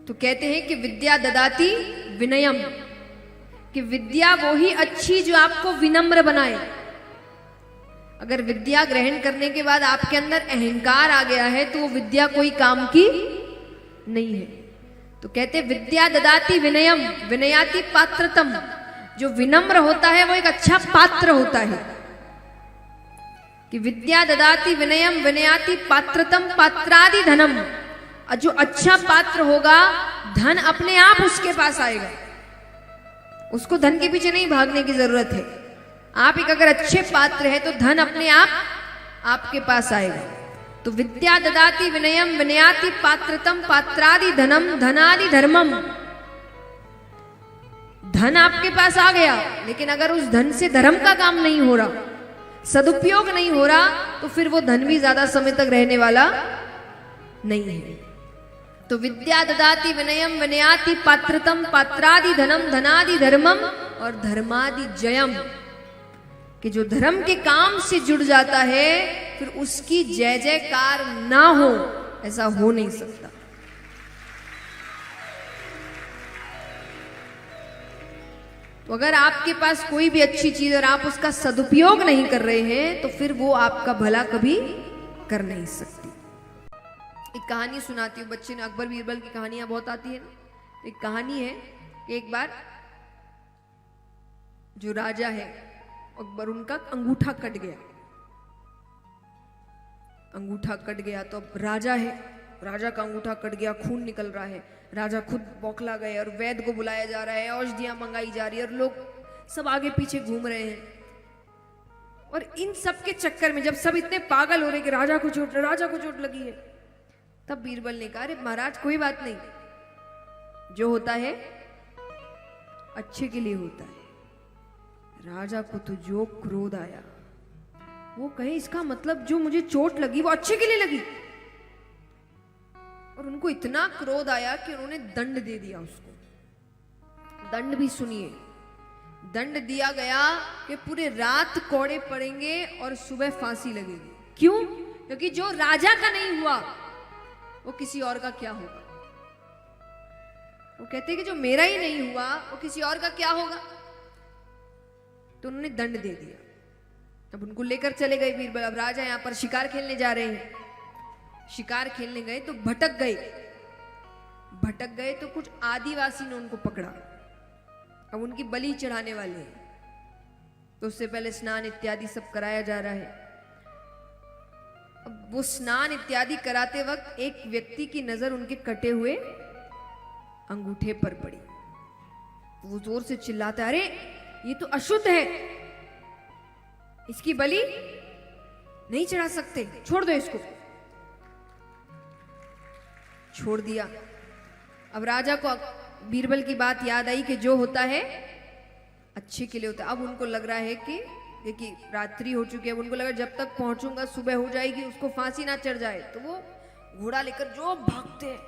तो कहते हैं कि विद्या ददाति विनयम, कि विद्या वो ही अच्छी जो आपको विनम्र बनाए। अगर विद्या ग्रहण करने के बाद आपके अंदर अहंकार आ गया है तो वो विद्या कोई काम की नहीं है। तो कहते विद्या ददाति विनयम विनयाति पात्रतम, जो विनम्र होता है वो एक अच्छा पात्र होता है। कि विद्या ददाति विनयम विनयाति पात्रतम पात्रादि धनम, जो अच्छा पात्र होगा धन अपने आप उसके पास आएगा, उसको धन के पीछे नहीं भागने की जरूरत है। आप एक अगर अच्छे पात्र है तो धन अपने आप आपके पास आएगा। तो विद्या ददाति विनयम विनयाति पात्रतम पात्रादि धनम धनादि धर्मम, धन आपके पास आ गया लेकिन अगर उस धन से धर्म का काम नहीं हो रहा, सदुपयोग नहीं हो रहा, तो फिर वो धन भी ज्यादा समय तक रहने वाला नहीं है। तो विद्या ददाति विनयम विनयाति पात्रतम पात्रादि धनम धनादि धर्मम और धर्मादि जयम, कि जो धर्म के काम से जुड़ जाता है फिर उसकी जय जयकार ना हो ऐसा हो नहीं सकता। तो अगर आपके पास कोई भी अच्छी चीज और आप उसका सदुपयोग नहीं कर रहे हैं तो फिर वो आपका भला कभी कर नहीं सकती। एक कहानी सुनाती हूँ, बच्चे ने अकबर बीरबल की कहानियां बहुत आती है ना। एक कहानी है कि एक बार जो राजा है अकबर, उनका अंगूठा कट गया। अंगूठा कट गया तो अब राजा है, राजा का अंगूठा कट गया, खून निकल रहा है। राजा खुद बौखला गए और वैद्य को बुलाया जा रहा है, औषधियां मंगाई जा रही है और लोग सब आगे पीछे घूम रहे हैं। और इन सब के चक्कर में जब सब इतने पागल हो रहे कि राजा को चोट लगी है, तब बीरबल ने कहा, अरे महाराज कोई बात नहीं, जो होता है अच्छे के लिए होता है। राजा को तो जो क्रोध आया, वो कहे इसका मतलब जो मुझे चोट लगी वो अच्छे के लिए लगी। और उनको इतना क्रोध आया कि उन्होंने दंड दे दिया उसको। दंड भी सुनिए, दंड दिया गया कि पूरे रात कोड़े पड़ेंगे और सुबह फांसी लगेगी। क्यों? क्योंकि जो राजा का नहीं हुआ वो किसी और का क्या होगा। वो कहते हैं कि जो मेरा ही नहीं हुआ वो किसी और का क्या होगा। तो उन्होंने दंड दे दिया। अब उनको लेकर चले गए बीरबल। अब राजा यहां पर शिकार खेलने जा रहे हैं। शिकार खेलने गए तो भटक गए तो कुछ आदिवासी ने उनको पकड़ा। अब उनकी बलि चढ़ाने वाले हैं, तो उससे पहले स्नान इत्यादि सब कराया जा रहा है। अब वो स्नान इत्यादि कराते वक्त एक व्यक्ति की नजर उनके कटे हुए अंगूठे पर पड़ी। वो जोर से चिल्लाता, अरे ये तो अशुद्ध है, इसकी बलि नहीं चढ़ा सकते, छोड़ दो इसको। छोड़ दिया। अब राजा को बीरबल की बात याद आई कि जो होता है अच्छे के लिए होता है। अब उनको लग रहा है कि देखिए रात्रि हो चुकी है, उनको लगा जब तक पहुंचूंगा सुबह हो जाएगी, उसको फांसी ना चढ़ जाए। तो वो घोड़ा लेकर जो भागते हैं,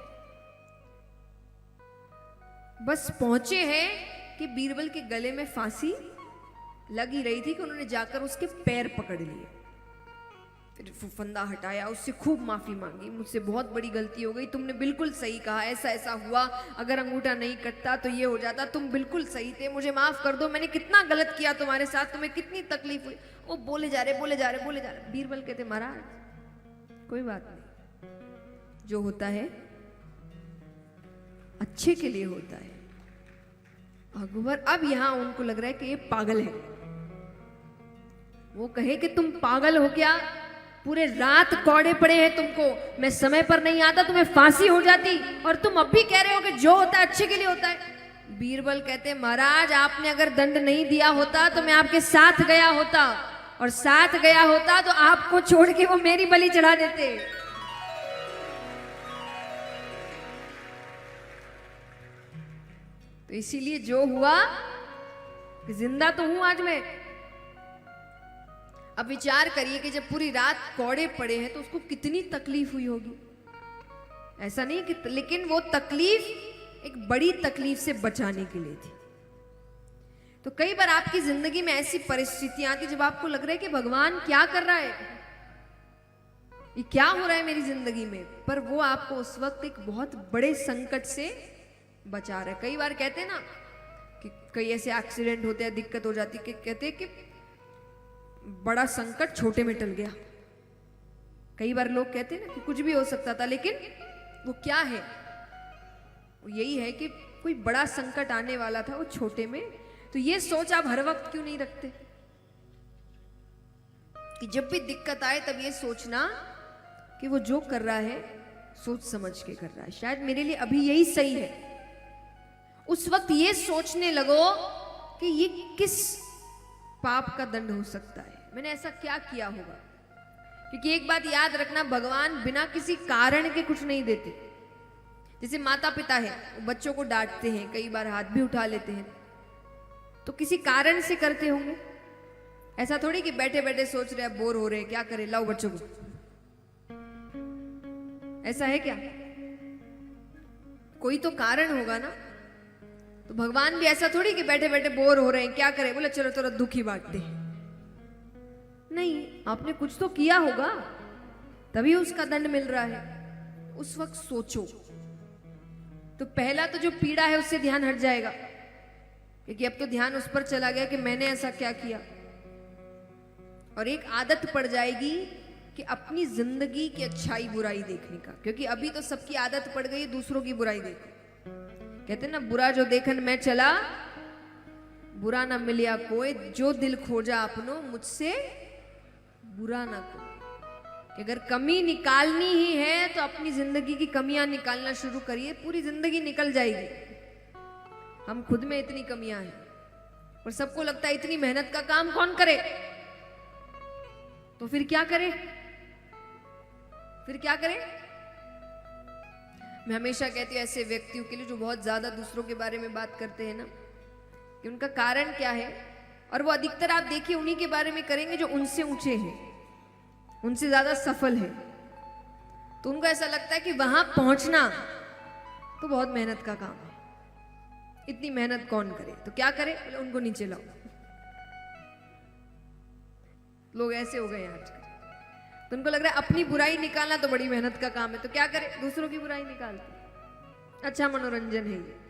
बस पहुंचे हैं कि बीरबल के गले में फांसी लग ही रही थी कि उन्होंने जाकर उसके पैर पकड़ लिए। फिर फंदा हटाया, उससे खूब माफी मांगी, मुझसे बहुत बड़ी गलती हो गई, तुमने बिल्कुल सही कहा, ऐसा ऐसा हुआ, अगर अंगूठा नहीं कटता तो ये हो जाता, तुम बिल्कुल सही थे, मुझे माफ कर दो, मैंने कितना गलत किया तुम्हारे साथ, तुम्हें कितनी तकलीफ हुई। वो बोले जा रहे। बीरबल कहते, महाराज कोई बात नहीं, जो होता है अच्छे के लिए होता है। अकबर अब यहां उनको लग रहा है कि ये पागल है। वो कहे कि तुम पागल हो क्या, पूरे रात कौड़े पड़े हैं तुमको, मैं समय पर नहीं आता तुम्हें फांसी हो जाती, और तुम अब भी कह रहे हो कि जो होता है अच्छे के लिए होता है। बीरबल कहते, महाराज आपने अगर दंड नहीं दिया होता तो मैं आपके साथ गया होता, और साथ गया होता तो आपको छोड़ के वो मेरी बलि चढ़ा देते। तो इसीलिए जो हुआ, जिंदा तो हूं आज मैं। अब विचार करिए कि जब पूरी रात कौड़े पड़े हैं तो उसको कितनी तकलीफ हुई होगी। ऐसा नहीं कि, लेकिन वो तकलीफ एक बड़ी तकलीफ से बचाने के लिए थी। तो कई बार आपकी जिंदगी में ऐसी परिस्थितियां आती जब आपको लग रहा है कि भगवान क्या कर रहा है, ये क्या हो रहा है मेरी जिंदगी में, पर वो आपको उस वक्त एक बहुत बड़े संकट से बचा रहा है। कई बार कहते हैं ना कि कई ऐसे एक्सीडेंट होते हैं, दिक्कत हो जाती है, कि कहते हैं कि बड़ा संकट छोटे में टल गया। कई बार लोग कहते हैं ना कि कुछ भी हो सकता था, लेकिन वो क्या है, वो यही है कि कोई बड़ा संकट आने वाला था, वो छोटे में। तो ये सोच आप हर वक्त क्यों नहीं रखते कि जब भी दिक्कत आए तब ये सोचना कि वो जो कर रहा है सोच समझ के कर रहा है, शायद मेरे लिए अभी यही सही है। उस वक्त ये सोचने लगो कि ये किस पाप का दंड हो सकता है, मैंने ऐसा क्या किया होगा। क्योंकि एक बात याद रखना, भगवान बिना किसी कारण के कुछ नहीं देते। जैसे माता पिता है, वो बच्चों को डांटते हैं, कई बार हाथ भी उठा लेते हैं, तो किसी कारण से करते होंगे। ऐसा थोड़ी कि बैठे बैठे सोच रहे हैं बोर हो रहे हैं, क्या करें, लाओ बच्चों को। ऐसा है क्या? कोई तो कारण होगा ना। तो भगवान भी ऐसा थोड़ी कि बैठे बैठे बोर हो रहे हैं, क्या करें, बोले चलो थोड़ा दुखी बांटते हैं। नहीं, आपने कुछ तो किया होगा, तभी उसका दंड मिल रहा है। उस वक्त सोचो, तो पहला तो जो पीड़ा है उससे ध्यान हट जाएगा, क्योंकि अब तो ध्यान उस पर चला गया कि मैंने ऐसा क्या किया। और एक आदत पड़ जाएगी कि अपनी जिंदगी की अच्छाई बुराई देखने का, क्योंकि अभी तो सबकी आदत पड़ गई दूसरों की बुराई देख। कहते ना, बुरा जो देखन मैं चला, बुरा ना मिलिया कोई, जो दिल खोजा अपनो मुझसे बुरा ना कोई। कि अगर कमी निकालनी ही है तो अपनी जिंदगी की कमियां निकालना शुरू करिए, पूरी जिंदगी निकल जाएगी। हम खुद में इतनी कमियां हैं और सबको लगता है इतनी मेहनत का काम कौन करे, तो फिर क्या करे, फिर क्या करे। मैं हमेशा कहती हूँ ऐसे व्यक्तियों के लिए जो बहुत ज्यादा दूसरों के बारे में बात करते हैं ना, कि उनका कारण क्या है, और वो अधिकतर आप देखिए उन्हीं के बारे में करेंगे जो उनसे ऊंचे हैं, उनसे ज्यादा सफल है। तो उनको ऐसा लगता है कि वहां पहुंचना तो बहुत मेहनत का काम है, इतनी मेहनत कौन करे, तो क्या करे, उनको नीचे लाओ। लोग ऐसे हो गए आजकल। तो उनको लग रहा है अपनी बुराई निकालना तो बड़ी मेहनत का काम है, तो क्या करे, दूसरों की बुराई निकालते। अच्छा मनोरंजन है ये।